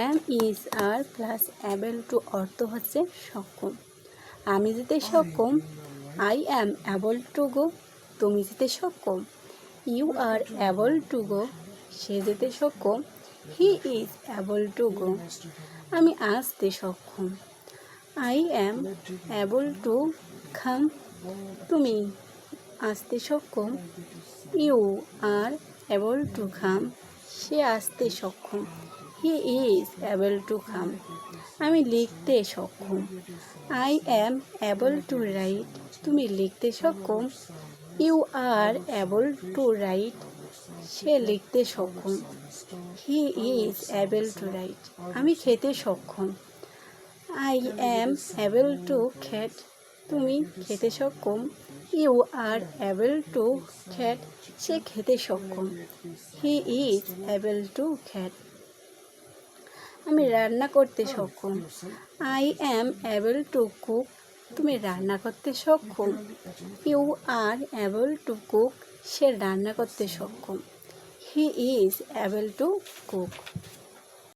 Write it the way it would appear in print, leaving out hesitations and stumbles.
M is are plus able to অর্থ হচ্ছে সক্ষম। আমি যেতে সক্ষম, I am able to go. তুমি যেতে সক্ষম, you are able to go. সে যেতে সক্ষম, he is able to go. আমি আসতে সক্ষম, I am able to come. তুমি আসতে সক্ষম, you are able to come. সে আসতে সক্ষম, he is able to come. আমি লিখতে সক্ষম, I am able to write. তুমি লিখতে সক্ষম, you are able to write. সে লিখতে সক্ষম, he is able to write. আমি খেতে সক্ষম, I am able to cat. তুমি খেতে সক্ষম, you are able to cat. সে খেতে সক্ষম, he is able to cat. আমি রান্না করতে সক্ষম, I am able to cook. তুমি রান্না করতে সক্ষম, you are able to cook. সে রান্না করতে সক্ষম, he is able to cook.